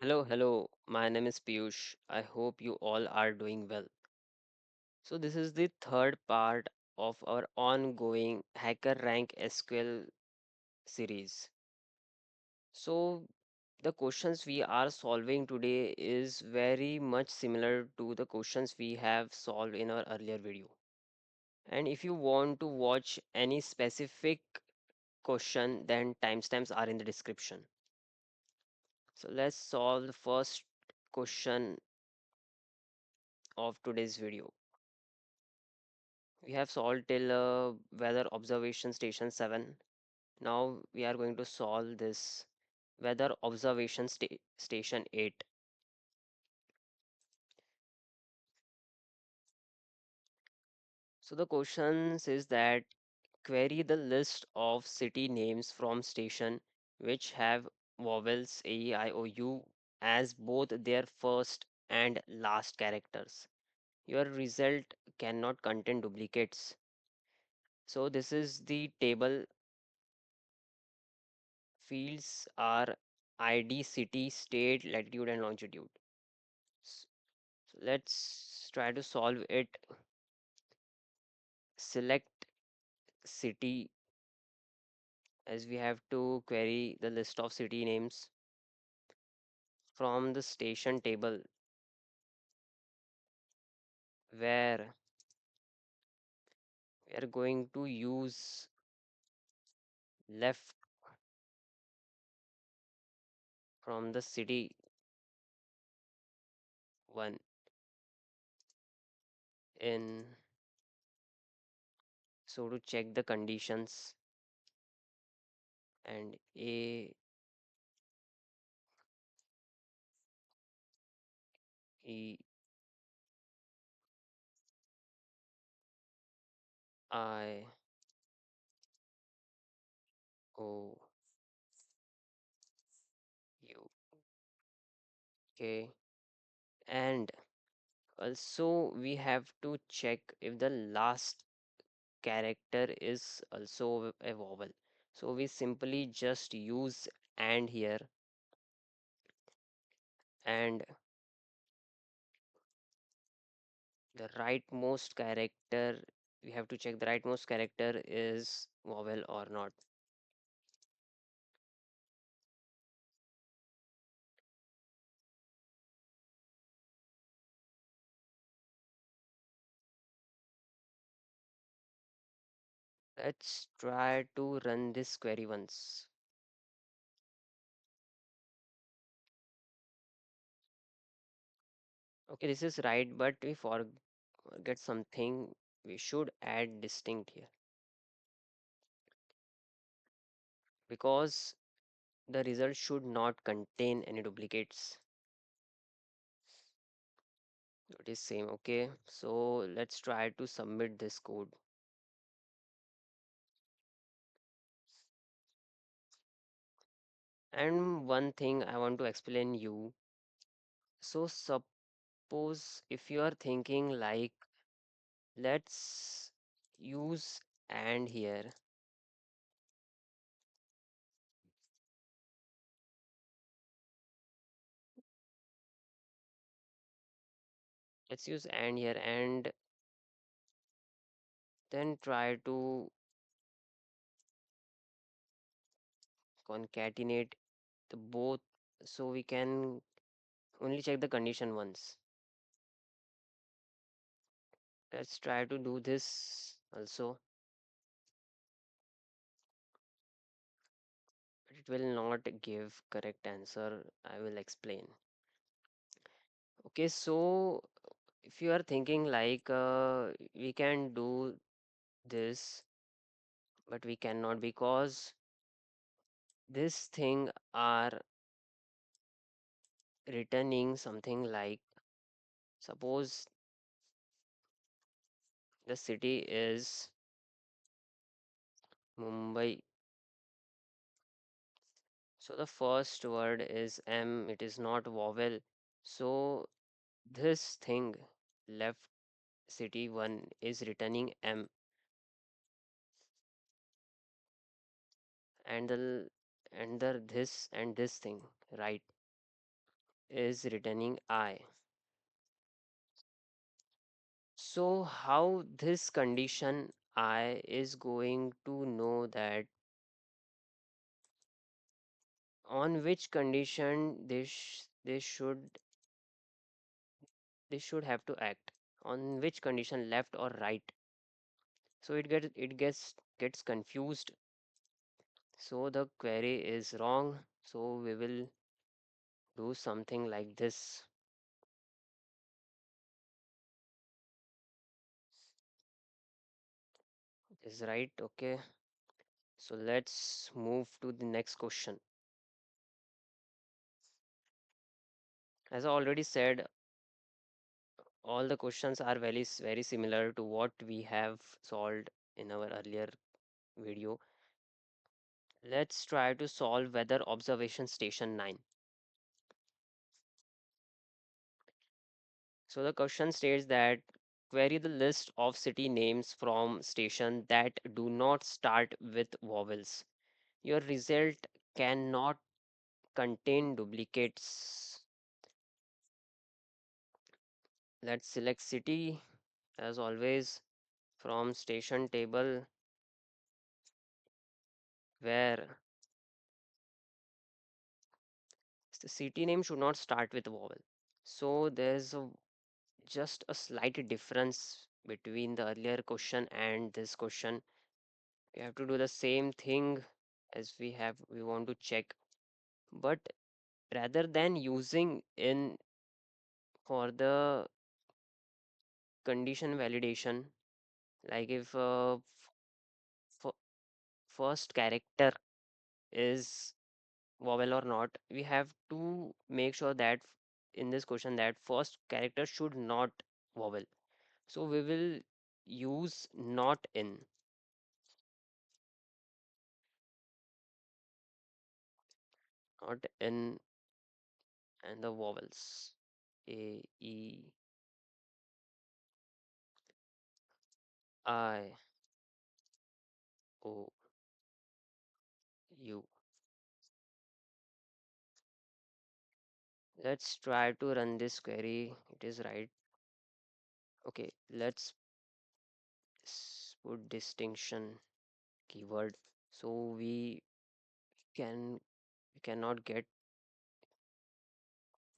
Hello, hello. My name is Piyush. I hope you all are doing well. So, this is the third part of our ongoing HackerRank SQL series. So, the questions we are solving today is very much similar to the questions we have solved in our earlier video. And if you want to watch any specific question, then timestamps are in the description. So, let's solve the first question of today's video. We have solved till weather observation station 7. Now we are going to solve this weather observation station 8. So the question is that query the list of city names from station which have vowels a, e, I, o, u as both their first and last characters. Your result cannot contain duplicates. So this is the table. Fields are ID, city, state, latitude, and longitude. S- So let's try to solve it. Select city as we have to query the list of city names from the station table where we are going to use left from the city one in. So to check the conditions and A, E, I, O, U, K, and also we have to check if the last character is also a vowel. So we simply just use and here, and the rightmost character, we have to check the rightmost character is vowel or not. Let's try to run this query once. Okay, this is right, but we forget something. We should add distinct here because the result should not contain any duplicates. It is same. Okay, so let's try to submit this code. And one thing I want to explain you. So suppose if you are thinking like, let's use and here. Let's use and here and then try to concatenate the both so we can only check the condition once. Let's try to do this also, but it will not give correct answer. I will explain. Okay, so if you are thinking like we can do this, but we cannot because this thing are returning something like, suppose the city is Mumbai. So the first word is M, it is not vowel. So this thing left city 1 is returning M, and the this and this thing, right? is returning I. So how this condition I is going to know that on which condition they should have to act, on which condition left or right. So it gets confused. So the query is wrong. So we will do something like this. Is right, okay. So let's move to the next question. As I already said, all the questions are very similar to what we have solved in our earlier video. Let's try to solve weather observation station 9. So the question states that query the list of city names from station that do not start with vowels. Your result cannot contain duplicates. Let's select city as always from station table where the city name should not start with vowel. So just a slight difference between the earlier question and this question. We have to do the same thing as we want to check, but rather than using in for the condition validation, like if f- first character is vowel or not, we have to make sure that in this question that first character should not vowel. So we will use not in, not in, and the vowels a, e, I, o, u. Let's try to run this query. It is right. Okay, let's put distinction keyword so can we cannot get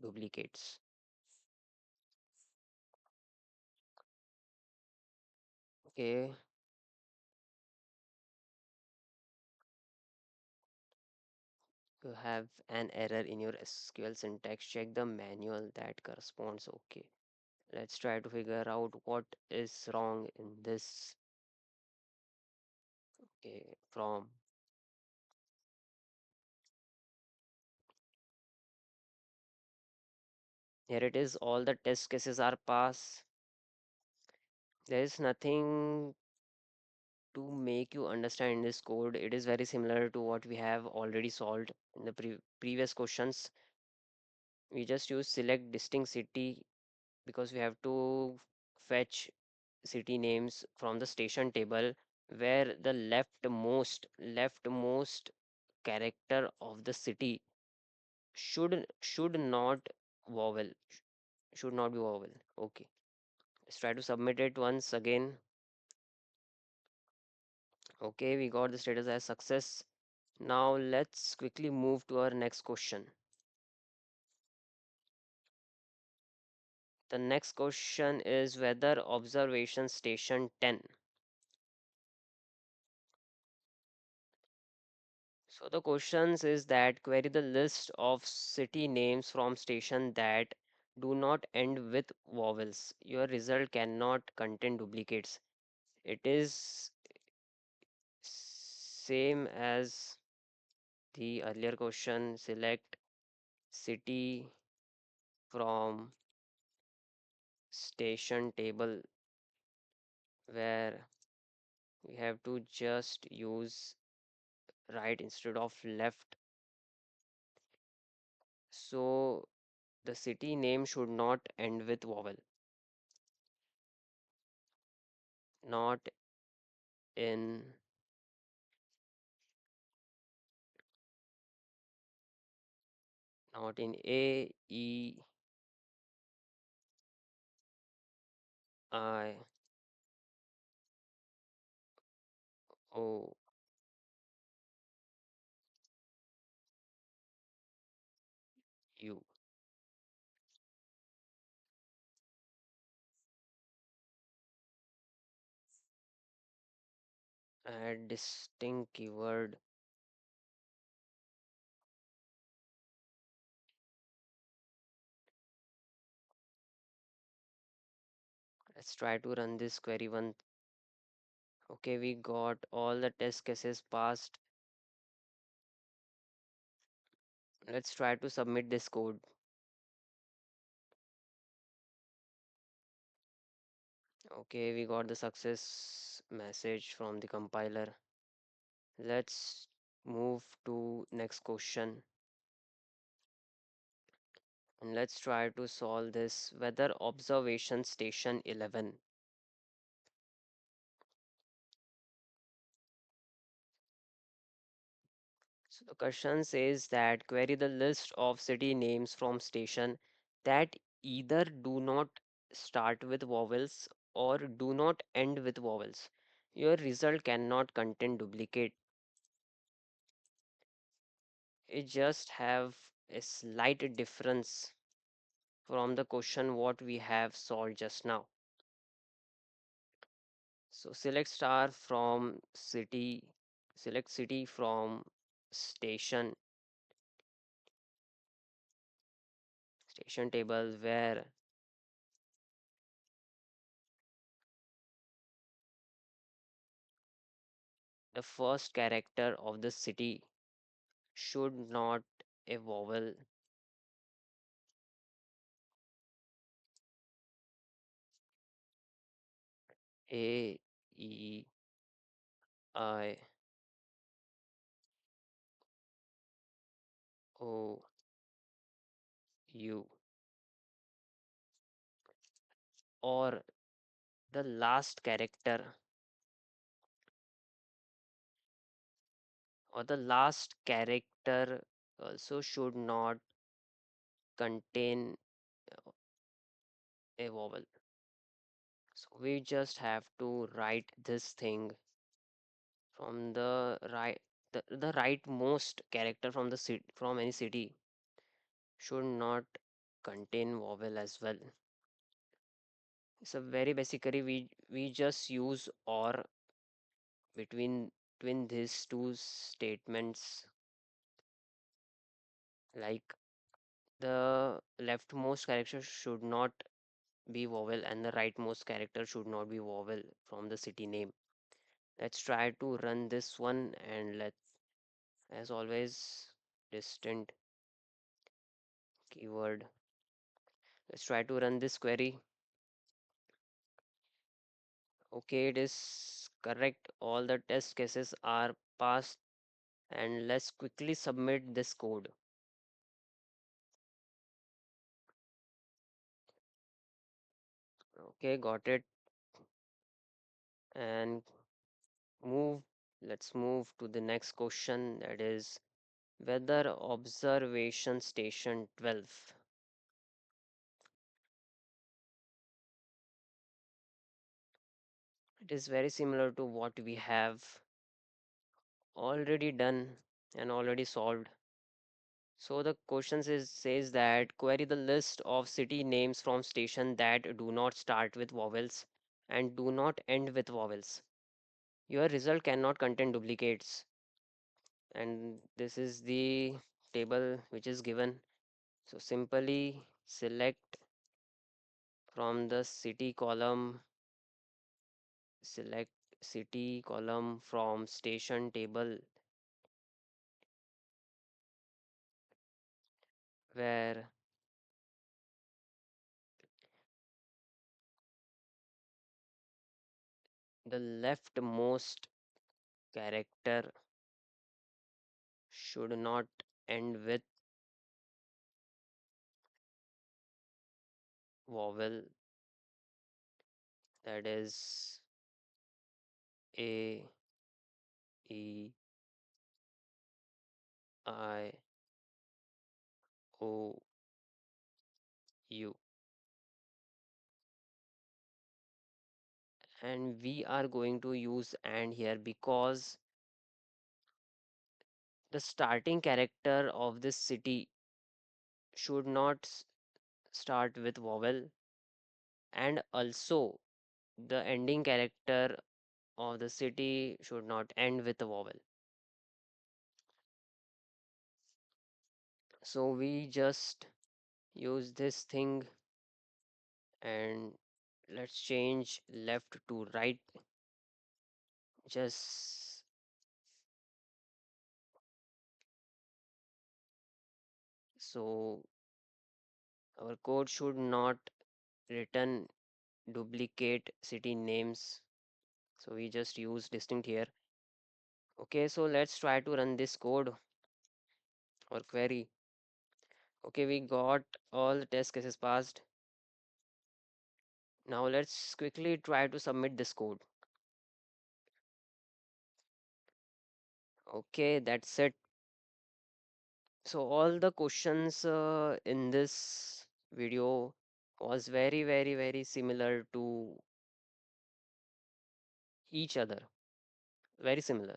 duplicates. Okay, you have an error in your SQL syntax. Check the manual that corresponds. Okay, let's try to figure out what is wrong in this. Okay, from here it is. All the test cases are pass. There is nothing to make you understand this code. It is very similar to what we have already solved in the previous questions. We just use select distinct city because we have to fetch city names from the station table where the leftmost character of the city should not vowel should not be vowel. Okay, let's try to submit it once again. Okay, we got the status as success. Now let's quickly move to our next question. The next question is weather observation station 10. So the questions is that query the list of city names from station that do not end with vowels. Your result cannot contain duplicates. It is same as the earlier question. Select city from station table where we have to just use right instead of left. So the city name should not end with vowel. Not in, not in A, E, I, O, U. Add distinct keyword. Let's try to run this query one. Okay, we got all the test cases passed. Let's try to submit this code. Okay, we got the success message from the compiler. Let's move to next question and let's try to solve this weather observation station 11. So the question says that query the list of city names from station that either do not start with vowels or do not end with vowels. Your result cannot contain duplicate. It just have a slight difference from the question what we have solved just now. So select star from city, select city from station, station table where the first character of the city should not a vowel A, E, I, O, U, or the last character also should not contain a vowel. So we just have to write this thing from the rightmost character from the city from any city should not contain vowel as well. So very basically we just use or between these two statements, like the leftmost character should not be vowel and the rightmost character should not be vowel from the city name. Let's try to run this one and let's, as always, distant keyword. Let's try to run this query. Okay, it is correct. All the test cases are passed and let's quickly submit this code. Okay, got it. And move, let's move to the next question, that is weather observation station 12. It is very similar to what we have already done and already solved. So the question says that query the list of city names from station that do not start with vowels and do not end with vowels. Your result cannot contain duplicates. And this is the table which is given. So simply select from the city column, select city column from station table where the leftmost character should not end with vowel, that is A, E, I, O U. And we are going to use and here because the starting character of this city should not start with vowel, and also the ending character of the city should not end with a vowel. So we just use this thing and let's change left to right. Just so our code should not return duplicate city names. So we just use distinct here. Okay, so let's try to run this code or query. Okay, we got all the test cases passed. Now let's quickly try to submit this code. Okay, that's it. So all the questions in this video was very similar to each other. Very similar.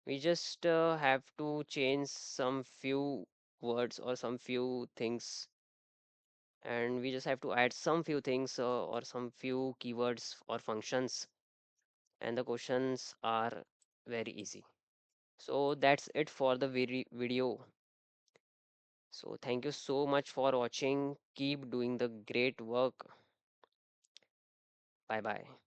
We just have to change some few words or some few things, and we just have to add some few things or some few keywords or functions, and the questions are very easy. So that's it for the video. So thank you so much for watching. Keep doing the great work. Bye bye.